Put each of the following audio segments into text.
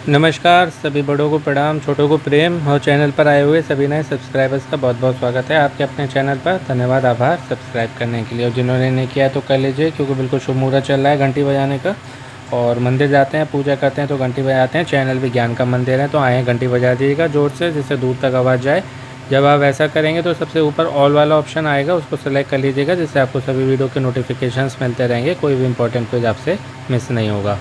नमस्कार, सभी बड़ों को प्रणाम, छोटों को प्रेम और चैनल पर आए हुए सभी नए सब्सक्राइबर्स का बहुत बहुत स्वागत है आपके अपने चैनल पर। धन्यवाद, आभार सब्सक्राइब करने के लिए। और जिन्होंने नहीं किया है तो कर लीजिए, क्योंकि बिल्कुल शुभ मुहूर्त चल रहा है घंटी बजाने का। और मंदिर जाते हैं, पूजा करते हैं तो घंटी बजाते हैं। चैनल भी ज्ञान का मंदिर है, तो आए घंटी बजा दीजिएगा ज़ोर से, जिससे दूर तक आवाज़ जाए। जब आप ऐसा करेंगे तो सबसे ऊपर ऑल वाला ऑप्शन आएगा, उसको सेलेक्ट कर लीजिएगा, जिससे आपको सभी वीडियो के नोटिफिकेशंस मिलते रहेंगे। कोई भी इंपॉर्टेंट क्विज आपसे मिस नहीं होगा।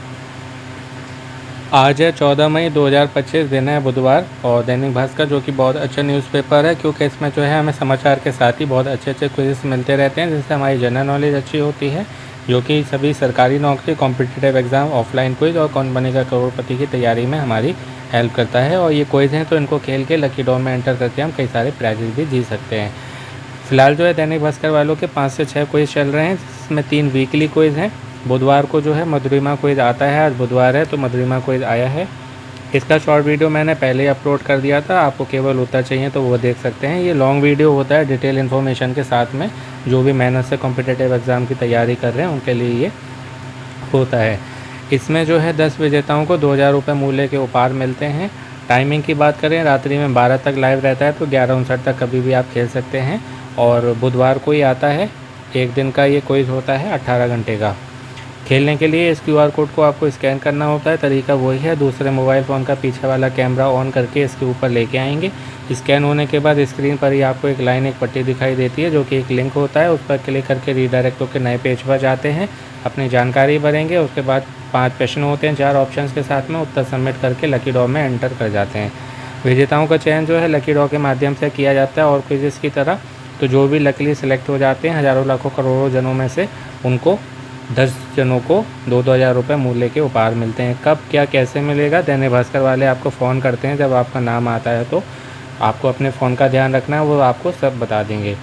आज है 14 मई 2025, दिन है बुधवार। और दैनिक भास्कर जो कि बहुत अच्छा न्यूज़पेपर है, क्योंकि इसमें जो है हमें समाचार के साथ ही बहुत अच्छे अच्छे क्विज़ मिलते रहते हैं, जिससे हमारी जनरल नॉलेज अच्छी होती है। जो कि सभी सरकारी नौकरी, कॉम्पिटिटिव एग्ज़ाम, ऑफलाइन क्विज़ और कौन बनेगा करोड़पति की तैयारी में हमारी हेल्प करता है। और ये क्विज़ हैं तो इनको खेल के लकी ड्रॉ में एंटर करके हम कई सारे प्राइजेस भी जीत सकते हैं। फिलहाल जो है दैनिक भास्कर वालों के 5 से 6 क्विज़ चल रहे हैं, जिसमें 3 वीकली क्विज़ हैं। बुधवार को जो है मधुरिमा क्विज़ आता है, आज बुधवार है तो मधुरिमा क्विज़ आया है। इसका शॉर्ट वीडियो मैंने पहले ही अपलोड कर दिया था, आपको केवल उत्तर चाहिए तो वो देख सकते हैं। ये लॉन्ग वीडियो होता है डिटेल इन्फॉर्मेशन के साथ में, जो भी मेहनत से कॉम्पिटिटिव एग्ज़ाम की तैयारी कर रहे हैं उनके लिए ये होता है। इसमें जो है 10 विजेताओं को 2000 रुपये मूल्य के उपहार मिलते हैं। टाइमिंग की बात करें, रात्रि में 12 तक लाइव रहता है, तो 11:59 तक कभी भी आप खेल सकते हैं। और बुधवार को ही आता है, एक दिन का ये क्विज़ होता है 18 घंटे का। खेलने के लिए इस क्यूआर कोड को आपको स्कैन करना होता है। तरीका वही है, दूसरे मोबाइल फ़ोन का पीछे वाला कैमरा ऑन करके इसके ऊपर लेके आएंगे। स्कैन होने के बाद स्क्रीन पर ही आपको एक लाइन, एक पट्टी दिखाई देती है, जो कि एक लिंक होता है। उस पर क्लिक करके रीडायरेक्ट होकर नए पेज पर जाते हैं, अपनी जानकारी भरेंगे। उसके बाद 5 प्रश्न होते हैं 4 ऑप्शंस के साथ में, उत्तर सबमिट करके लकी ड्रॉ में एंटर कर जाते हैं। विजेताओं का चयन जो है लकी ड्रॉ के माध्यम से किया जाता है, और क्विज़ेस की तरह। तो जो भी लकीली सेलेक्ट हो जाते हैं, हज़ारों लाखों करोड़ों जनों में से, उनको 10 जनों को 2-2 हज़ार रुपये मूल्य के उपहार मिलते हैं। कब, क्या, कैसे मिलेगा, दैनिक भास्कर वाले आपको फ़ोन करते हैं जब आपका नाम आता है, तो आपको अपने फ़ोन का ध्यान रखना है, वो आपको सब बता देंगे।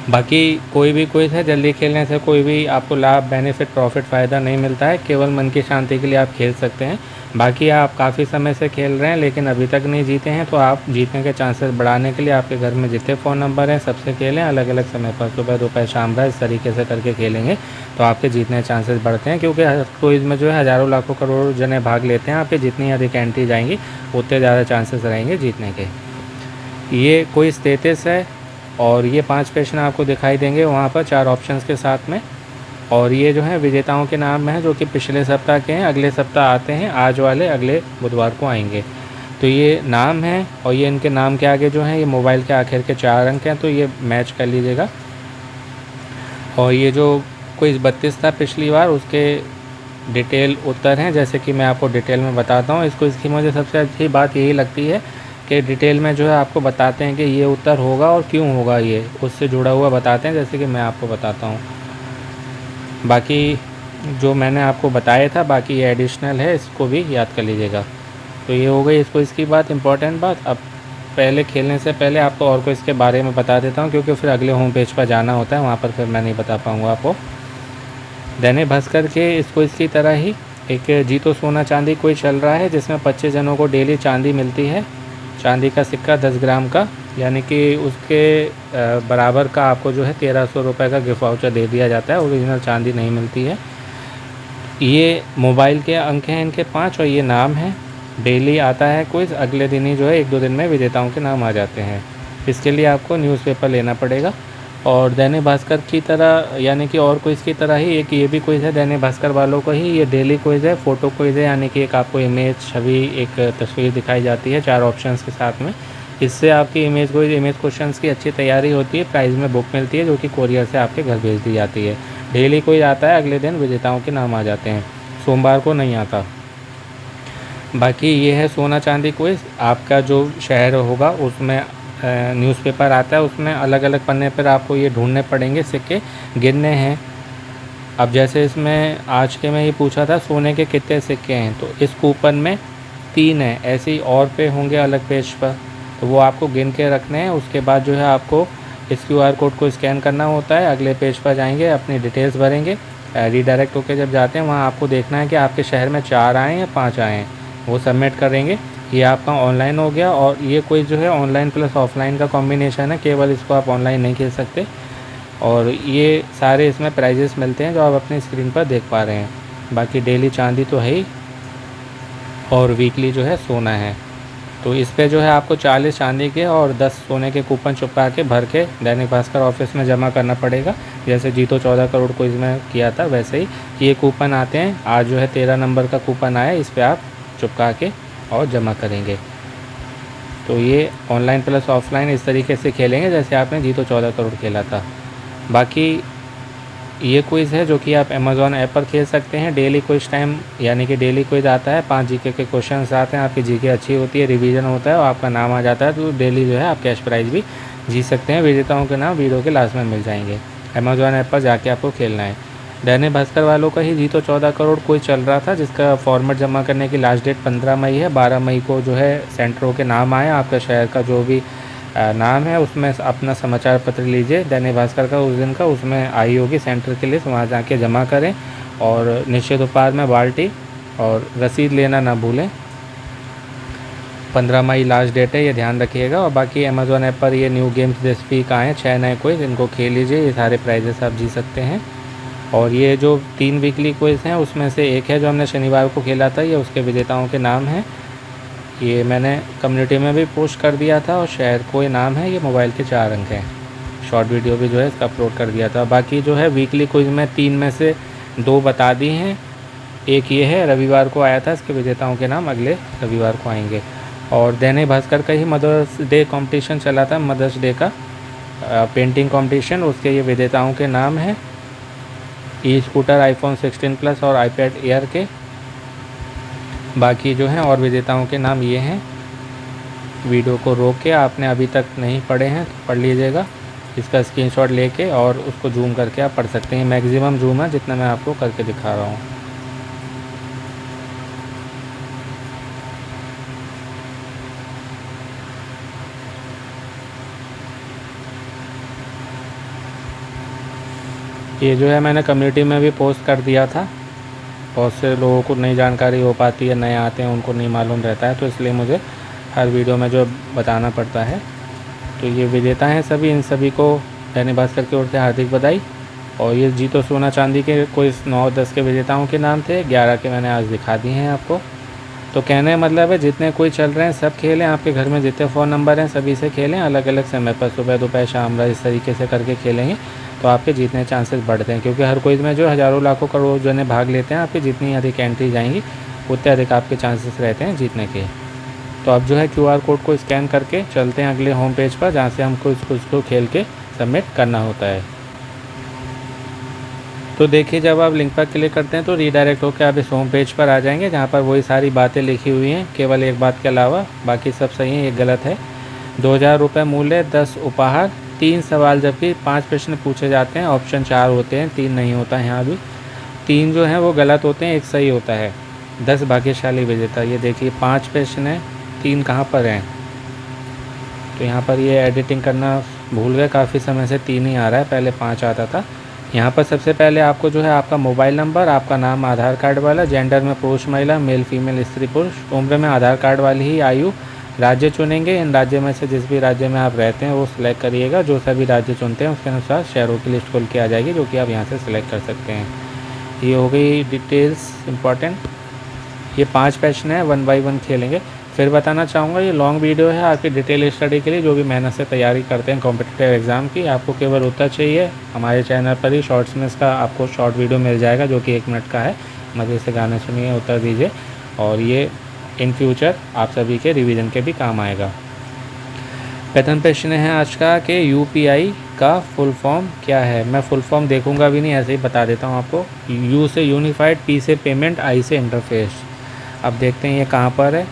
बाकी कोई भी क्विज़ है, जल्दी खेलने से कोई भी आपको लाभ, बेनिफिट, प्रॉफिट, फ़ायदा नहीं मिलता है। केवल मन की शांति के लिए आप खेल सकते हैं। बाकी आप काफ़ी समय से खेल रहे हैं लेकिन अभी तक नहीं जीते हैं, तो आप जीतने के चांसेस बढ़ाने के लिए आपके घर में जितने फ़ोन नंबर हैं सबसे खेलें, अलग अलग समय पर, सुबह, दोपहर, शाम, रात, इस तरीके से करके खेलेंगे तो आपके जीतने के चांसेस बढ़ते हैं। क्योंकि हर क्विज़ में जो है हज़ारों लाखों करोड़ों जने भाग लेते हैं, आपके जितनी अधिक एंट्री जाएंगी उतने ज़्यादा चांसेस रहेंगे जीतने के। ये क्विज़ 33 है, और ये 5 प्रश्न आपको दिखाई देंगे वहाँ पर 4 ऑप्शंस के साथ में। और ये जो है विजेताओं के नाम हैं, जो कि पिछले सप्ताह के हैं, अगले सप्ताह आते हैं, आज वाले अगले बुधवार को आएंगे। तो ये नाम हैं, और ये इनके नाम के आगे जो है ये मोबाइल के आखिर के 4 अंक हैं, तो ये मैच कर लीजिएगा। और ये जो क्विज़ 32 था पिछली बार, उसके डिटेल उत्तर हैं, जैसे कि मैं आपको डिटेल में बताता हूँ। इसको, इसकी मुझे सबसे अच्छी बात यही लगती है कि डिटेल में जो है आपको बताते हैं कि ये उत्तर होगा और क्यों होगा, ये उससे जुड़ा हुआ बताते हैं, जैसे कि मैं आपको बताता हूँ। बाकी जो मैंने आपको बताया था, बाकी ये एडिशनल है, इसको भी याद कर लीजिएगा। तो ये हो गई इसको, इसकी बात, इंपॉर्टेंट बात। अब पहले खेलने से पहले आपको और को इसके बारे में बता देता हूँ, क्योंकि फिर अगले होम पेज पर जाना होता है, वहाँ पर फिर मैं नहीं बता पाऊँगा आपको। दैनिक भास्कर के इसको इसकी तरह ही एक जीतो सोना चांदी कोई चल रहा है, जिसमें 25 जनों को डेली चांदी मिलती है। चांदी का सिक्का 10 ग्राम का, यानी कि उसके बराबर का आपको जो है 1300 रुपये का गिफ्ट वाउचर दे दिया जाता है। ओरिजिनल चांदी नहीं मिलती है। ये मोबाइल के अंक हैं इनके 5, और ये नाम है। डेली आता है क्विज़, अगले दिन ही जो है 1-2 दिन में विजेताओं के नाम आ जाते हैं। इसके लिए आपको न्यूज़पेपर लेना पड़ेगा। और दैनिक भास्कर की तरह, यानी कि और क्विज़ की तरह ही एक ये भी क्विज़ है दैनिक भास्कर वालों को ही। ये डेली क्विज़ है, फ़ोटो क्विज़ है, यानी कि एक आपको इमेज, छवि, एक तस्वीर दिखाई जाती है 4 ऑप्शंस के साथ में। इससे आपकी इमेज क्वेश्चंस की अच्छी तैयारी होती है। प्राइज़ में बुक मिलती है, जो कि कोरियर से आपके घर भेज दी जाती है। डेली क्विज़ आता है, अगले दिन विजेताओं के नाम आ जाते हैं, सोमवार को नहीं आता। बाकी ये है सोना चांदी क्विज़। आपका जो शहर होगा उसमें न्यूज़पेपर आता है, उसमें अलग अलग पन्ने पर आपको ये ढूंढने पड़ेंगे, सिक्के गिनने हैं। अब जैसे इसमें आज के में ये पूछा था सोने के कितने सिक्के हैं, तो इस कूपन में 3 हैं, ऐसे ही और पे होंगे अलग पेज पर, तो वो आपको गिन के रखने हैं। उसके बाद जो है आपको इस क्यूआर कोड को स्कैन करना होता है, अगले पेज पर जाएंगे, अपनी डिटेल्स भरेंगे, रीडायरेक्ट होकर जब जाते हैं वहाँ आपको देखना है कि आपके शहर में 4 आए हैं या 5 आए हैं, वो सबमिट करेंगे। ये आपका ऑनलाइन हो गया। और ये कोई जो है ऑनलाइन प्लस ऑफलाइन का कॉम्बिनेशन है, केवल इसको आप ऑनलाइन नहीं खेल सकते। और ये सारे इसमें प्राइजेस मिलते हैं जो आप अपनी स्क्रीन पर देख पा रहे हैं। बाकी डेली चांदी तो है ही। और वीकली जो है सोना है। तो इस पे जो है आपको 40 चांदी के और 10 सोने के कूपन चिपका के भर के दैनिक भास्कर ऑफिस में जमा करना पड़ेगा। जैसे जीतो 14 करोड़ को इसमें किया था, वैसे ही ये कूपन आते हैं। आज जो है 13 नंबर का कूपन आया, इस पर आप चिपका के और जमा करेंगे। तो ये ऑनलाइन प्लस ऑफलाइन इस तरीके से खेलेंगे जैसे आपने जीतो 14 करोड़ खेला था। बाकी ये क्विज़ है जो कि आप अमेज़ॉन ऐप पर खेल सकते हैं। डेली क्विज टाइम यानी कि डेली क्विज आता है, 5 जीके के क्वेश्चंस आते हैं। आपकी जीके अच्छी होती है, रिवीजन होता है और आपका नाम आ जाता है, तो डेली जो है आप कैश प्राइज़ भी जीत सकते हैं। विजेताओं के नाम वीडियो के लास्ट में मिल जाएंगे। अमेज़ॉन ऐप पर जाके आपको खेलना है। दैनिक भास्कर वालों का ही जीतो 14 करोड़ क्विज चल रहा था, जिसका फॉर्मेट जमा करने की लास्ट डेट 15 मई है। 12 मई को जो है सेंटरों के नाम आए। आपका शहर का जो भी नाम है उसमें अपना समाचार पत्र लीजिए दैनिक भास्कर का उस दिन का, उसमें आई होगी सेंटर की लिस्ट, वहाँ जाके जमा करें। और निश्चित उत्पाद में बाल्टी और रसीद लेना ना भूलें। 15 मई लास्ट डेट है, ये ध्यान रखिएगा। और बाकी अमेज़ॉन ऐप पर ये न्यू गेम्स रेसिपी का है, 6 नए क्विज, इनको खेल लीजिए। ये सारे प्राइजेस आप जीत सकते हैं। और ये जो 3 वीकली क्विज हैं उसमें से एक है जो हमने शनिवार को खेला था, ये उसके विजेताओं के नाम हैं। ये मैंने कम्युनिटी में भी पोस्ट कर दिया था और शहर को ये नाम है। ये मोबाइल के 4 अंक हैं। शॉर्ट वीडियो भी जो है इसका अपलोड कर दिया था। बाकी जो है वीकली क्विज में 3 में से 2 बता दी हैं। एक ये है, रविवार को आया था, इसके विजेताओं के नाम अगले रविवार को आएंगे। और दैनिक भास्कर का ही मदर्स डे कॉम्पिटिशन चला था, मदर्स डे का पेंटिंग कॉम्पिटिशन, उसके ये विजेताओं के नाम हैं। ई स्कूटर, आईफोन 16 प्लस और आईपैड एयर के। बाकी जो हैं और विजेताओं के नाम ये हैं। वीडियो को रोक के आपने अभी तक नहीं पढ़े हैं तो पढ़ लीजिएगा, इसका स्क्रीनशॉट लेके और उसको जूम करके आप पढ़ सकते हैं। मैक्सिमम जूम है जितना मैं आपको करके दिखा रहा हूँ। ये जो है मैंने कम्युनिटी में भी पोस्ट कर दिया था। बहुत से लोगों को नई जानकारी हो पाती है, नए आते हैं उनको नहीं मालूम रहता है, तो इसलिए मुझे हर वीडियो में जो बताना पड़ता है। तो ये विजेता हैं सभी, इन सभी को दैनिक भास्कर की ओर से हार्दिक बधाई। और ये जीतो सोना चांदी के कोई 9-10 के विजेताओं के नाम थे, 11 के मैंने आज दिखा दिए हैं आपको। तो कहने मतलब है जितने कोई चल रहे हैं सब खेलें। आपके घर में जितने फ़ोन नंबर हैं सभी से खेलें, अलग अलग समय पर, सुबह दोपहर शाम रात, इस तरीके से करके खेलेंगे तो आपके जीतने चांसेस बढ़ते हैं। क्योंकि हर क्विज़ में जो हज़ारों लाखों करोड़ जने भाग लेते हैं, आपकी जितनी अधिक एंट्री जाएंगी उतने अधिक आपके चांसेस रहते हैं जीतने के। तो अब जो है QR कोड को स्कैन करके चलते हैं अगले होम पेज पर, जहाँ से हमको इसको खेल के सबमिट करना होता है। तो देखिए जब आप लिंक पर क्लिक करते हैं तो रीडायरेक्ट होकर आप इस होम पेज पर आ जाएंगे, जहाँ पर वही सारी बातें लिखी हुई हैं, केवल एक बात के अलावा बाकी सब सही है, एक गलत है। 2000 रुपये मूल्य, 10 उपहार, 3 सवाल, जबकि 5 प्रश्न पूछे जाते हैं। ऑप्शन 4 होते हैं, 3 नहीं होता है। यहाँ भी 3 जो हैं वो गलत होते हैं, 1 सही होता है। 10 भाग्यशाली विजेता। ये देखिए 5 प्रश्न हैं, 3 कहाँ पर हैं? तो यहाँ पर ये एडिटिंग करना भूल गए, काफ़ी समय से 3 ही आ रहा है, पहले 5 आता था। यहाँ पर सबसे पहले आपको जो है आपका मोबाइल नंबर, आपका नाम आधार कार्ड वाला, जेंडर में पुरुष महिला, मेल फीमेल स्त्री पुरुष, उम्र में आधार कार्ड वाली ही आयु, राज्य चुनेंगे। इन राज्य में से जिस भी राज्य में आप रहते हैं वो सिलेक्ट करिएगा। जो सभी राज्य चुनते हैं उसके अनुसार शहरों की लिस्ट खुल के आ जाएगी, जो कि आप यहाँ से सिलेक्ट कर सकते हैं। ये हो गई डिटेल्स इंपॉर्टेंट। ये 5 प्रश्न है, 1 बाय 1 खेलेंगे। फिर बताना चाहूँगा ये लॉन्ग वीडियो है आपकी डिटेल स्टडी के लिए, जो भी मेहनत से तैयारी करते हैं कॉम्पिटिटिव एग्ज़ाम की। आपको केवल उत्तर चाहिए, हमारे चैनल पर ही शॉर्ट्स में इसका आपको शॉर्ट वीडियो मिल जाएगा, जो कि 1 मिनट का है। मज़े से गाने सुनिए, उत्तर दीजिए, और ये इन फ्यूचर आप सभी के रिवीजन के भी काम आएगा। प्रथम प्रश्न है आज का कि UPI का फुल फॉर्म क्या है। मैं फुल फॉर्म देखूंगा भी नहीं, ऐसे ही बता देता हूँ आपको। U से यूनिफाइड, P से पेमेंट, I से इंटरफेस। अब देखते हैं ये कहाँ पर है।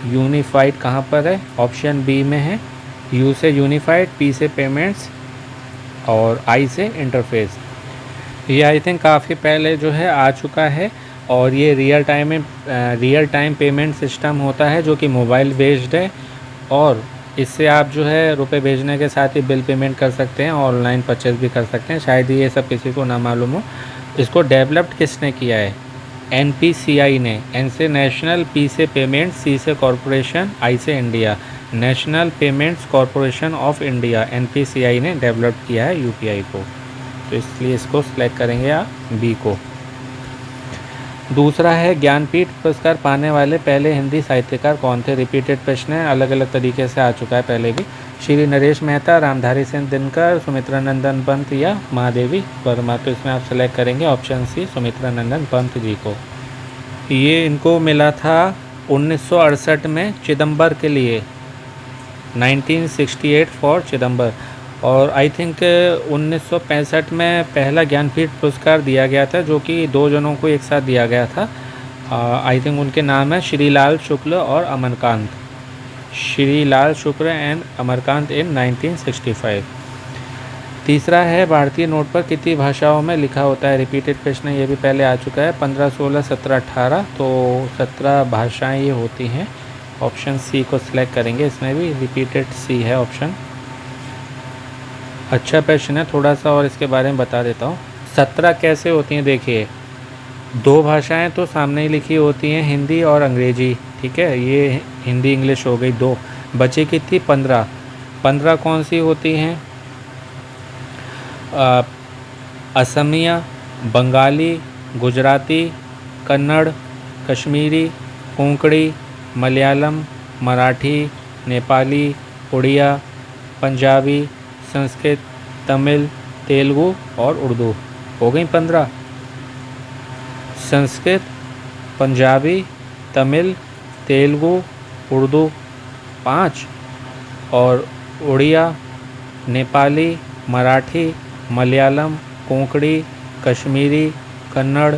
यूनिफाइड कहाँ पर है? ऑप्शन बी में है। U से यूनिफाइड, P से पेमेंट्स और I से इंटरफेस। ये आई थिंक काफ़ी पहले जो है आ चुका है, और ये रियल टाइम पेमेंट सिस्टम होता है जो कि मोबाइल बेस्ड है। और इससे आप जो है रुपए भेजने के साथ ही बिल पेमेंट कर सकते हैं, ऑनलाइन परचेज़ भी कर सकते हैं। शायद ये सब किसी को ना मालूम हो। इसको डेवलप्ड किसने किया है? NPCI ने। N से नेशनल, P से पेमेंट, C से कॉरपोरेशन, I से India. National payments corporation of India, NPCI ने डेवलप किया है UPI को। तो इसलिए इसको सिलेक्ट करेंगे आप B को। दूसरा है ज्ञानपीठ पुरस्कार पाने वाले पहले हिंदी साहित्यकार कौन थे। रिपीटेड प्रश्न है, अलग अलग तरीके से आ चुका है पहले भी। श्री नरेश मेहता, रामधारी सिंह दिनकर, सुमित्रा नंदन पंत या महादेवी वर्मा। तो इसमें आप सेलेक्ट करेंगे ऑप्शन सी, सुमित्रा नंदन पंत जी को। ये इनको मिला था 1968 में चिदम्बर के लिए, 1968 फॉर चिदम्बर। और आई थिंक 1965 में पहला ज्ञानपीठ पुरस्कार दिया गया था, जो कि 2 जनों को एक साथ दिया गया था। आई थिंक उनके नाम है श्रीलाल शुक्ल और अमरकांत। श्रीलाल शुक्ल एंड अमरकांत इन 1965। तीसरा है भारतीय नोट पर कितनी भाषाओं में लिखा होता है। रिपीटेड प्रश्न, ये भी पहले आ चुका है। 15, 16, 17, 18, तो 17 भाषाएं ये होती हैं। ऑप्शन सी को सिलेक्ट करेंगे, इसमें भी रिपीटेड सी है ऑप्शन। अच्छा प्रश्न है, थोड़ा सा और इसके बारे में बता देता हूँ। 17 कैसे होती हैं, देखिए 2 भाषाएं तो सामने ही लिखी होती हैं, हिंदी और अंग्रेजी, ठीक है। ये हिंदी इंग्लिश हो गई 2, बचे कितनी 15। 15 कौन सी होती हैं, असमिया, बंगाली, गुजराती, कन्नड़, कश्मीरी, कोंकणी, मलयालम, मराठी, नेपाली, उड़िया, पंजाबी, संस्कृत, तमिल, तेलुगु और उर्दू। हो गई 15। संस्कृत, पंजाबी, तमिल, तेलुगु, उर्दू 5, और उड़िया, नेपाली, मराठी, मलयालम, कोंकणी, कश्मीरी, कन्नड़,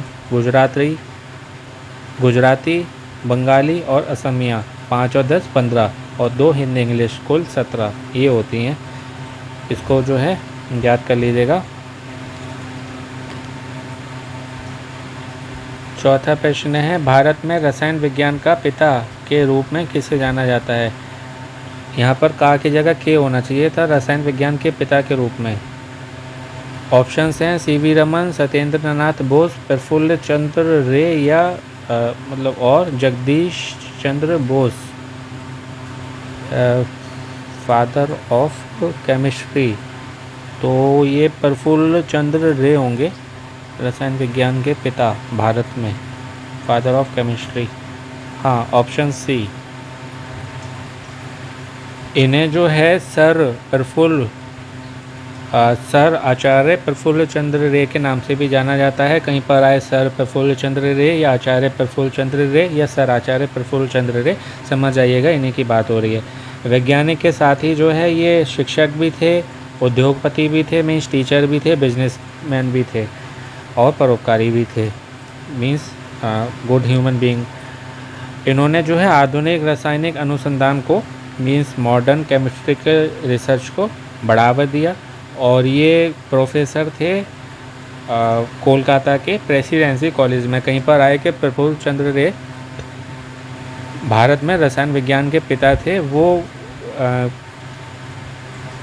गुजराती, बंगाली और असमिया 5 और 10 15, और 2 हिंदी इंग्लिश, कुल 17 ये होती हैं। इसको जो है याद कर लीजिएगा। चौथा प्रश्न है, भारत में रसायन विज्ञान का पिता के रूप में किसे जाना जाता है। यहाँ पर का की जगह के होना चाहिए था, रसायन विज्ञान के पिता के रूप में। ऑप्शंस हैं सीवी रमन, सत्येंद्र नाथ बोस, प्रफुल्ल चंद्र रे या और Jagdish Chandra Bose, father of chemistry. तो ये प्रफुल्ल चंद्र रे होंगे रसायन विज्ञान के पिता भारत में, फादर ऑफ केमिस्ट्री। हाँ, ऑप्शन सी। इन्हें जो है सर आचार्य प्रफुल्ल चंद्र रे के नाम से भी जाना जाता है। कहीं पर आए सर प्रफुल्ल चंद्र रे या आचार्य प्रफुल्ल चंद्र रे या सर आचार्य प्रफुल्ल चंद्र रे, समझ आइएगा इन्हीं की बात हो रही है। वैज्ञानिक के साथ ही जो है ये शिक्षक भी थे, उद्योगपति भी थे, मीन्स टीचर भी थे, बिजनेसमैन भी थे और परोपकारी भी थे, मीन्स गुड ह्यूमन बीइंग। इन्होंने जो है आधुनिक रासायनिक अनुसंधान को, मीन्स मॉडर्न केमिस्ट्रिकल रिसर्च को बढ़ावा दिया। और ये प्रोफेसर थे कोलकाता के प्रेसिडेंसी कॉलेज में। कहीं पर आए कि प्रफुल्ल चंद्र रे भारत में रसायन विज्ञान के पिता थे। वो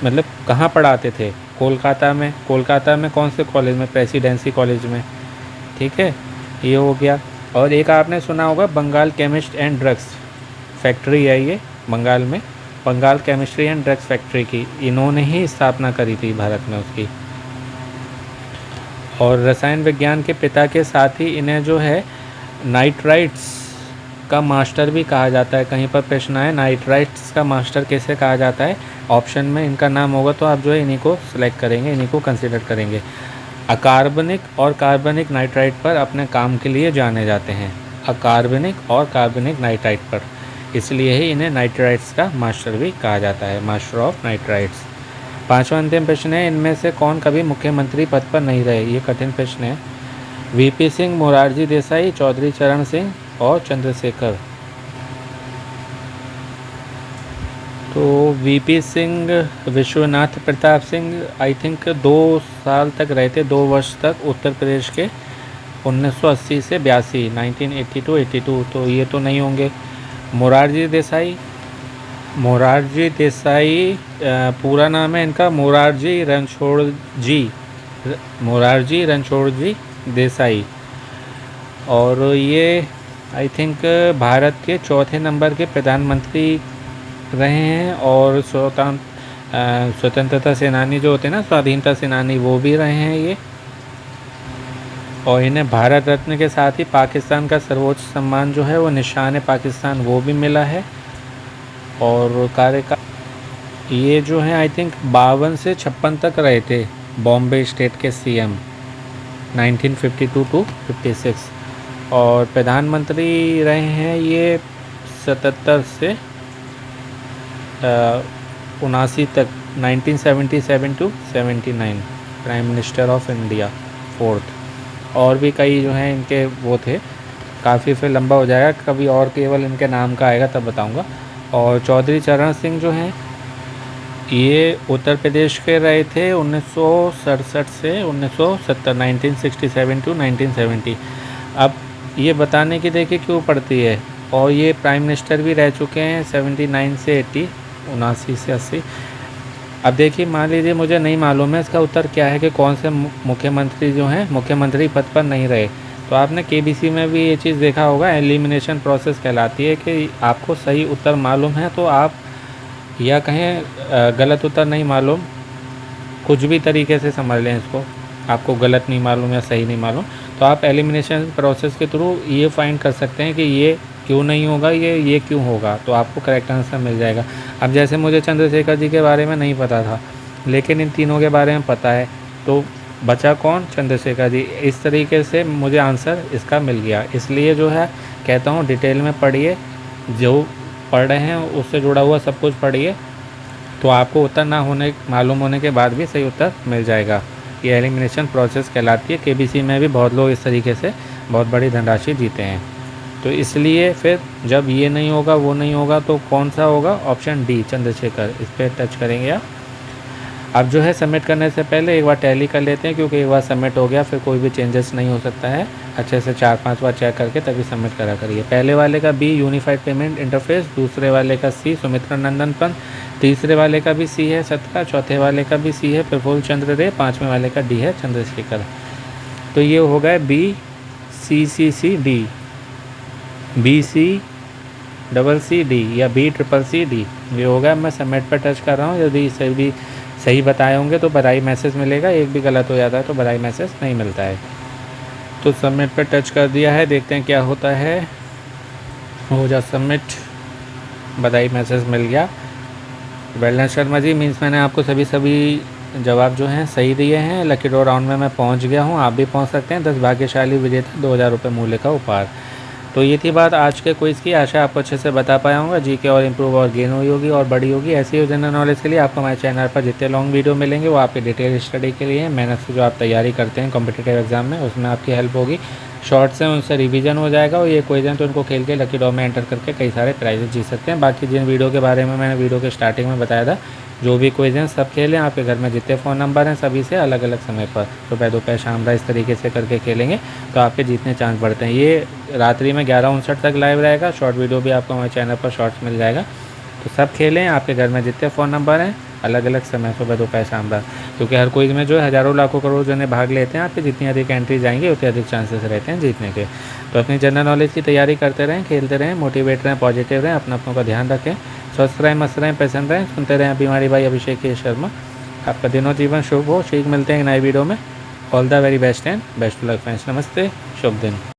मतलब कहाँ पढ़ाते थे, कोलकाता में। कोलकाता में कौन से कॉलेज में, प्रेसिडेंसी कॉलेज में, ठीक है, ये हो गया। और एक आपने सुना होगा Bengal chemist and drugs factory है ये बंगाल में, Bengal chemistry and drugs factory की इन्होंने ही स्थापना करी थी भारत में उसकी। और रसायन विज्ञान के पिता के साथ ही इन्हें जो है नाइट्राइट्स का मास्टर भी कहा जाता है। कहीं पर प्रश्न आए नाइट्राइट्स का मास्टर कैसे कहा जाता है, ऑप्शन में इनका नाम होगा तो आप जो है इन्हीं को सिलेक्ट करेंगे, इन्हीं को कंसिडर करेंगे। अकार्बनिक और कार्बनिक नाइट्राइट पर अपने काम के लिए जाने जाते हैं, अकार्बनिक और कार्बनिक नाइट्राइट पर, इसलिए ही इन्हें नाइट्राइट्स का मास्टर भी कहा जाता है, मास्टर ऑफ नाइट्राइट्स। 5वां अंतिम प्रश्न है, इनमें से कौन कभी मुख्यमंत्री पद पर नहीं रहे। ये कठिन प्रश्न है। वीपी सिंह, मोरारजी देसाई, चौधरी चरण सिंह और चंद्रशेखर। तो VP Singh, Vishwanath Pratap Singh I think 2 साल तक रहे थे, 2 वर्ष तक उत्तर प्रदेश के, 1980 से 82, 1982-82। तो ये तो नहीं होंगे। मोरारजी देसाई, पूरा नाम है इनका मोरारजी रणछोड़जी देसाई। और ये आई थिंक भारत के 4थे नंबर के प्रधानमंत्री रहे हैं। और स्वतंत्रता सेनानी जो होते हैं ना, स्वाधीनता सेनानी, वो भी रहे हैं ये। और इन्हें भारत रत्न के साथ ही पाकिस्तान का सर्वोच्च सम्मान जो है वो निशान पाकिस्तान वो भी मिला है। और कार्यकाल ये जो है आई थिंक 52 से 56 तक रहे थे बॉम्बे स्टेट के सीएम 1952 टू 56। और प्रधानमंत्री रहे हैं ये 77 से 79 तक 1977 to 79 prime minister of India 4th। और भी कई जो हैं इनके वो थे, काफ़ी फिर लंबा हो जाएगा, कभी और केवल इनके नाम का आएगा तब बताऊंगा। और चौधरी चरण सिंह जो हैं ये उत्तर प्रदेश के रहे थे 1967 से 1970 1967 टू 1970। अब ये बताने की देखिए क्यों पड़ती है। और ये प्राइम मिनिस्टर भी रह चुके हैं 79 से 80 79 से 80। अब देखिए मान लीजिए मुझे नहीं मालूम है इसका उत्तर क्या है कि कौन से मुख्यमंत्री जो हैं मुख्यमंत्री पद पर नहीं रहे। तो आपने केबीसी में भी ये चीज़ देखा होगा, एलिमिनेशन प्रोसेस कहलाती है कि आपको सही उत्तर मालूम है तो आप, या कहें गलत उत्तर नहीं मालूम, कुछ भी तरीके से समझ लें इसको, आपको गलत नहीं मालूम या सही नहीं मालूम, तो आप एलिमिनेशन प्रोसेस के थ्रू ये फाइंड कर सकते हैं कि ये क्यों नहीं होगा, ये क्यों होगा, तो आपको करेक्ट आंसर मिल जाएगा। अब जैसे मुझे चंद्रशेखर जी के बारे में नहीं पता था, लेकिन इन तीनों के बारे में पता है, तो बचा कौन? चंद्रशेखर जी। इस तरीके से मुझे आंसर इसका मिल गया। इसलिए जो है कहता हूँ डिटेल में पढ़िए, जो पढ़ रहे हैं उससे जुड़ा हुआ सब कुछ पढ़िए, तो आपको उत्तर ना होने मालूम होने के बाद भी सही उत्तर मिल जाएगा। ये एलिमिनेशन प्रोसेस कहलाती है। केबीसी में भी बहुत लोग इस तरीके से बहुत बड़ी धनराशि जीते हैं। तो इसलिए फिर जब ये नहीं होगा वो नहीं होगा तो कौन सा होगा? Option D Chandrashekhar. इस पर टच करेंगे आप। अब जो है सबमिट करने से पहले एक बार टैली कर लेते हैं, क्योंकि एक बार सबमिट हो गया फिर कोई भी चेंजेस नहीं हो सकता है। अच्छे से 4-5 बार चेक करके तभी सबमिट करा करिए। पहले वाले का बी यूनिफाइड पेमेंट इंटरफेस, दूसरे वाले का सी सुमित्रा नंदन पंत, तीसरे वाले का भी सी है सत्ता, चौथे वाले का भी सी है प्रफुल्ल चंद्र रे, पाँचवें वाले का डी है चंद्रशेखर। तो ये हो गया B C D, B C double C D या बी ट्रिपल सी डी, ये हो गया। मैं सबमिट पर टच कर रहा हूँ। यदि सही बताए होंगे तो बधाई मैसेज मिलेगा, एक भी गलत हो जाता है तो बधाई मैसेज नहीं मिलता है। तो सबमिट पर टच कर दिया है, देखते हैं क्या होता है। हो जा सबमिट, बधाई मैसेज मिल गया। Well done Sharma ji, means मैंने आपको सभी जवाब जो हैं सही दिए हैं। लकी ड्रॉ राउंड में मैं पहुंच गया हूं, आप भी पहुंच सकते हैं। 10 भाग्यशाली विजेता 2000 रुपये मूल्य का उपहार। तो ये थी बात आज के क्विज़ की। आशा आपको अच्छे से बता पाया हूँगा। जीके और इम्प्रूव और गेन हुई होगी और बड़ी होगी। ऐसी ही जनरल नॉलेज के लिए आपको हमारे चैनल पर जितने लॉन्ग वीडियो मिलेंगे वो आपकी डिटेल स्टडी के लिए, मेहनत से जो आप तैयारी करते हैं कॉम्पिटिटिव एग्जाम में, उसमें आपकी हेल्प होगी। शॉर्ट्स हैं उनसे रिवीजन हो जाएगा और ये क्विज़ हैं तो उनको खेल के लकी ड्रॉ में एंटर करके कई सारे प्राइजेस जीत सकते हैं। बाकी जिन वीडियो के बारे में मैंने वीडियो के स्टार्टिंग में बताया था, जो भी क्विज़ हैं सब खेलें। आपके घर में जितने फ़ोन नंबर हैं सभी से अलग अलग समय पर सुबह दोपहर शाम इस तरीके से करके खेलेंगे तो आपके जीतने चांस बढ़ते हैं। ये रात्रि में 11:59 तक लाइव रहेगा। शॉर्ट वीडियो भी आपको हमारे चैनल पर शॉर्ट्स मिल जाएगा। तो सब खेलें, आपके घर में जितने फ़ोन नंबर हैं अलग अलग समय सुबह दोपहर शाम रात, क्योंकि हर क्विज़ में जो है हज़ारों लाखों करोड़ जने भाग लेते हैं। आपके जितनी अधिक एंट्री जाएंगे उतने अधिक चांसेस रहते हैं जीतने के। तो अपनी जनरल नॉलेज की तैयारी करते रहें, खेलते रहें, मोटिवेट रहें, पॉजिटिव रहें, अपनों का ध्यान रखें, स्वस्थ रहें, मस्त रहें, प्रसन्न रहें। सुनते रहें बीमारी भाई अभिषेक के शर्मा। आपका दिनों जीवन शुभ हो। शीघ्र मिलते हैं एक नए वीडियो में। All the very best and best luck friends. नमस्ते, शुभ दिन।